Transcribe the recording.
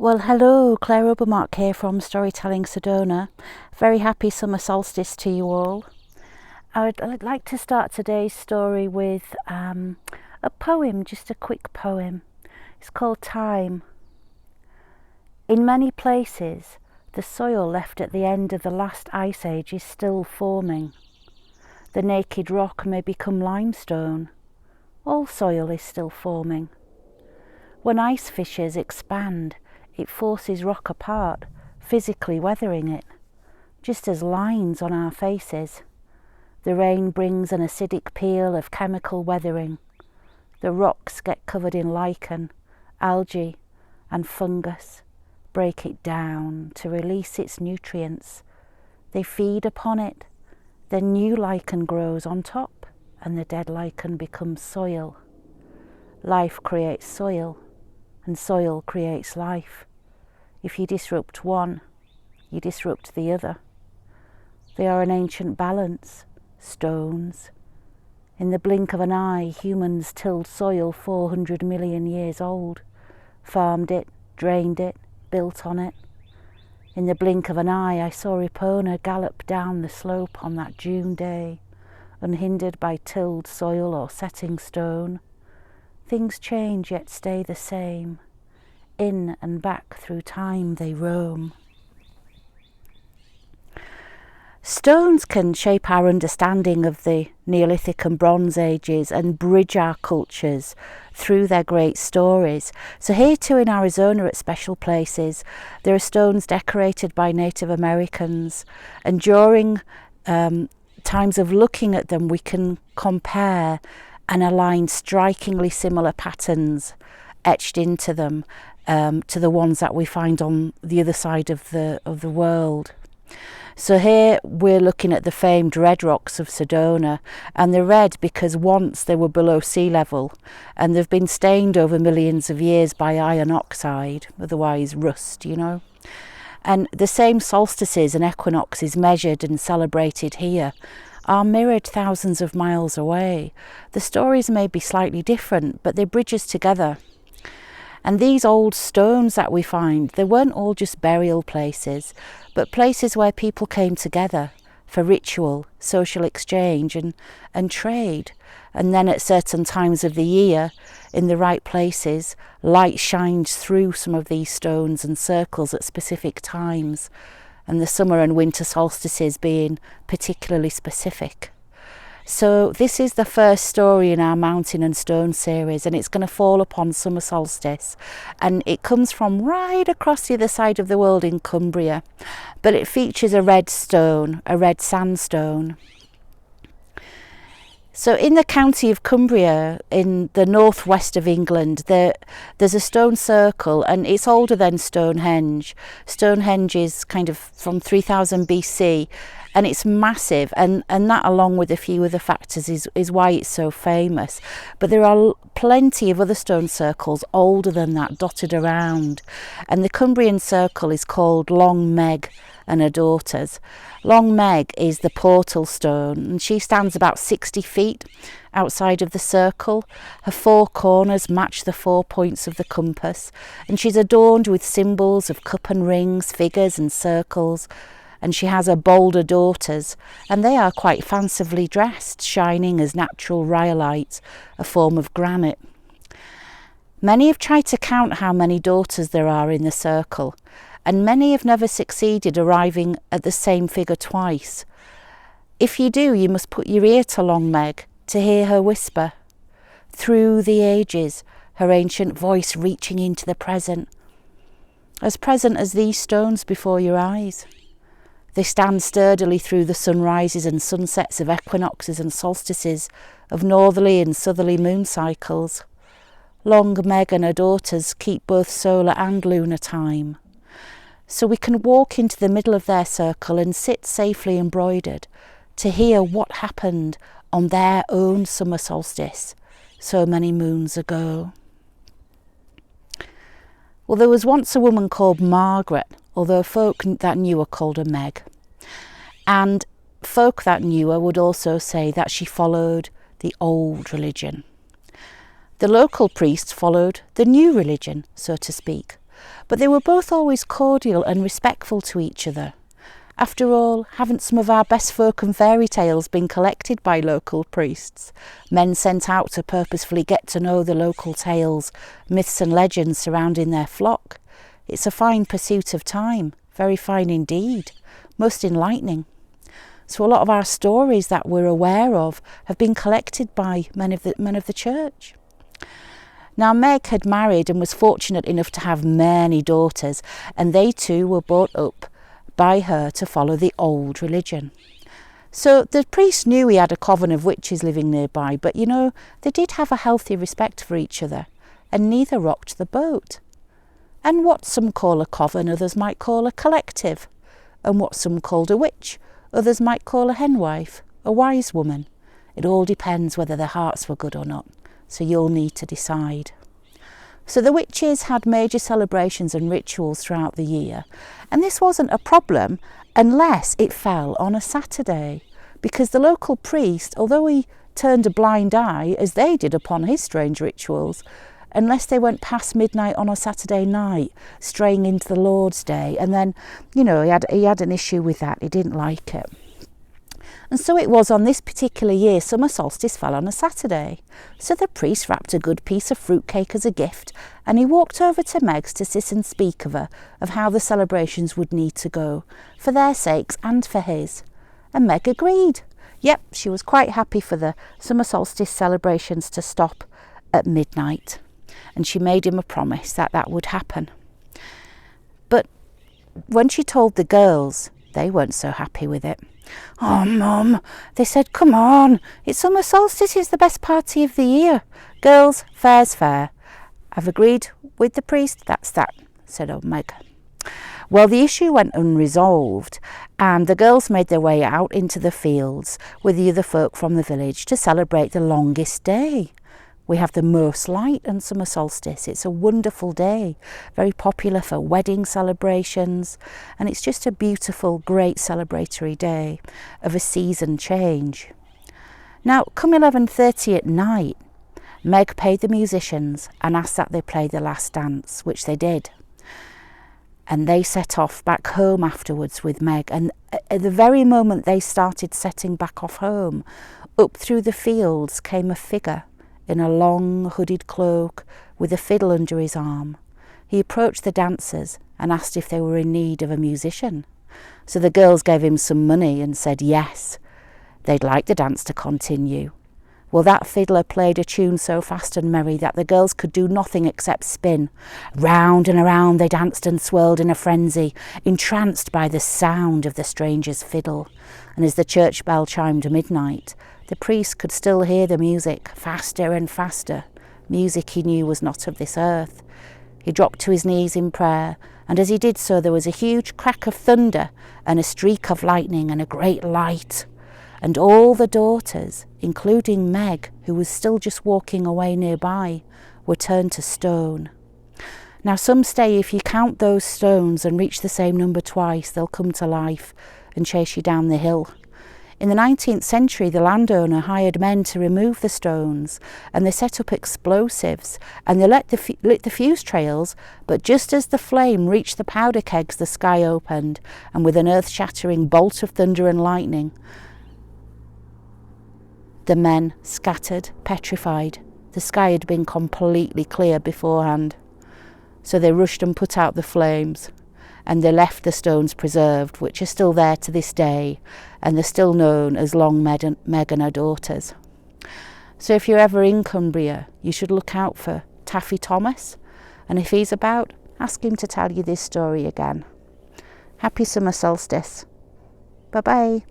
Well, hello, Claire Obermarck here from Storytelling Sedona. Very happy summer solstice to you all. I'd like to start today's story with a poem, just a quick poem. It's called Time. In many places, the soil left at the end of the last ice age is still forming. The naked rock may become limestone. All soil is still forming. When ice fissures expand, it forces rock apart, physically weathering it, just as lines on our faces. The rain brings an acidic peel of chemical weathering. The rocks get covered in lichen, algae, and fungus, break it down to release its nutrients. They feed upon it, then new lichen grows on top, and the dead lichen becomes soil. Life creates soil, and soil creates life. If you disrupt one, you disrupt the other. They are an ancient balance, stones. In the blink of an eye, humans tilled soil 400 million years old, farmed it, drained it, built on it. In the blink of an eye, I saw Epona gallop down the slope on that June day, unhindered by tilled soil or setting stone. Things change yet stay the same. In and back through time they roam. Stones can shape our understanding of the Neolithic and Bronze Ages and bridge our cultures through their great stories. So here too in Arizona at special places, there are stones decorated by Native Americans, and during times of looking at them we can compare and align strikingly similar patterns etched into them to the ones that we find on the other side of the world. So here we're looking at the famed red rocks of Sedona, and they're red because once they were below sea level and they've been stained over millions of years by iron oxide, otherwise rust, And the same solstices and equinoxes measured and celebrated here are mirrored thousands of miles away. The stories may be slightly different, but they bridge us together. And these old stones that we find, they weren't all just burial places, but places where people came together for ritual, social exchange and trade. And then at certain times of the year, in the right places, light shines through some of these stones and circles at specific times, and the summer and winter solstices being particularly specific. So this is the first story in our Mountain and Stone series, and it's going to fall upon summer solstice, and it comes from right across the other side of the world in Cumbria, but it features a red stone, a red sandstone. So in the county of Cumbria, in the northwest of England, there's a stone circle, and it's older than Stonehenge. Stonehenge is kind of from 3000 BC, and it's massive, and that, along with a few other factors, is why it's so famous. But there are plenty of other stone circles older than that dotted around, and the Cumbrian circle is called Long Meg and her daughters. Long Meg is the portal stone, and she stands about 60 feet outside of the circle. Her four corners match the 4 points of the compass, and she's adorned with symbols of cup and rings, figures and circles. And she has her bolder daughters, and they are quite fancifully dressed, shining as natural rhyolite, a form of granite. Many have tried to count how many daughters there are in the circle, and many have never succeeded arriving at the same figure twice. If you do, you must put your ear to Long Meg to hear her whisper. Through the ages, her ancient voice reaching into the present as these stones before your eyes. They stand sturdily through the sunrises and sunsets of equinoxes and solstices, of northerly and southerly moon cycles. Long Meg and her daughters keep both solar and lunar time. So we can walk into the middle of their circle and sit safely embroidered to hear what happened on their own summer solstice so many moons ago. Well, there was once a woman called Margaret, although folk that knew her called her Meg. And folk that knew her would also say that she followed the old religion. The local priests followed the new religion, so to speak. but they were both always cordial and respectful to each other. After all, haven't some of our best folk and fairy tales been collected by local priests, men sent out to purposefully get to know the local tales, myths and legends surrounding their flock? It's a fine pursuit of time, very fine indeed, most enlightening. So a lot of our stories that we're aware of have been collected by men of the church. Now, Meg had married and was fortunate enough to have many daughters, and they too were brought up by her to follow the old religion. So the priest knew he had a coven of witches living nearby, but they did have a healthy respect for each other, and neither rocked the boat. And what some call a coven, others might call a collective, and what some called a witch, others might call a henwife, a wise woman. It all depends whether their hearts were good or not, so you'll need to decide. So the witches had major celebrations and rituals throughout the year, and this wasn't a problem unless it fell on a Saturday, because the local priest, although he turned a blind eye, as they did upon his strange rituals, unless they went past midnight on a Saturday night, straying into the Lord's Day, and then, he had an issue with that, he didn't like it. And so it was on this particular year, summer solstice fell on a Saturday. So the priest wrapped a good piece of fruitcake as a gift, and he walked over to Meg's to sit and speak of how the celebrations would need to go, for their sakes and for his. And Meg agreed. Yep, she was quite happy for the summer solstice celebrations to stop at midnight. And she made him a promise that that would happen. But when she told the girls, they weren't so happy with it. "Oh, Mum," they said, "come on, it's summer solstice, it's the best party of the year. Girls, fair's fair. I've agreed with the priest, that's that," said old Meg. Well, the issue went unresolved, and the girls made their way out into the fields with the other folk from the village to celebrate the longest day. We have the most light on summer solstice. It's a wonderful day, very popular for wedding celebrations, and it's just a beautiful, great celebratory day of a season change. Now, come 11:30 at night, Meg paid the musicians and asked that they play the last dance, which they did. And they set off back home afterwards with Meg, and at the very moment they started setting back off home, up through the fields came a figure in a long hooded cloak with a fiddle under his arm. He approached the dancers and asked if they were in need of a musician. So the girls gave him some money and said yes, they'd like the dance to continue. Well, that fiddler played a tune so fast and merry that the girls could do nothing except spin. Round and around they danced and swirled in a frenzy, entranced by the sound of the stranger's fiddle. And as the church bell chimed midnight, the priest could still hear the music, faster and faster, music he knew was not of this earth. He dropped to his knees in prayer, and as he did so there was a huge crack of thunder and a streak of lightning and a great light. And all the daughters, including Meg, who was still just walking away nearby, were turned to stone. Now some say if you count those stones and reach the same number twice, they'll come to life and chase you down the hill. In the 19th century, the landowner hired men to remove the stones, and they set up explosives, and they lit the fuse trails, but just as the flame reached the powder kegs, the sky opened, and with an earth-shattering bolt of thunder and lightning, the men scattered, petrified. The sky had been completely clear beforehand. So they rushed and put out the flames, and they left the stones preserved, which are still there to this day, and they're still known as Long Meg and her daughters. So if you're ever in Cumbria, you should look out for Taffy Thomas, and if he's about, ask him to tell you this story again. Happy summer solstice. Bye-bye.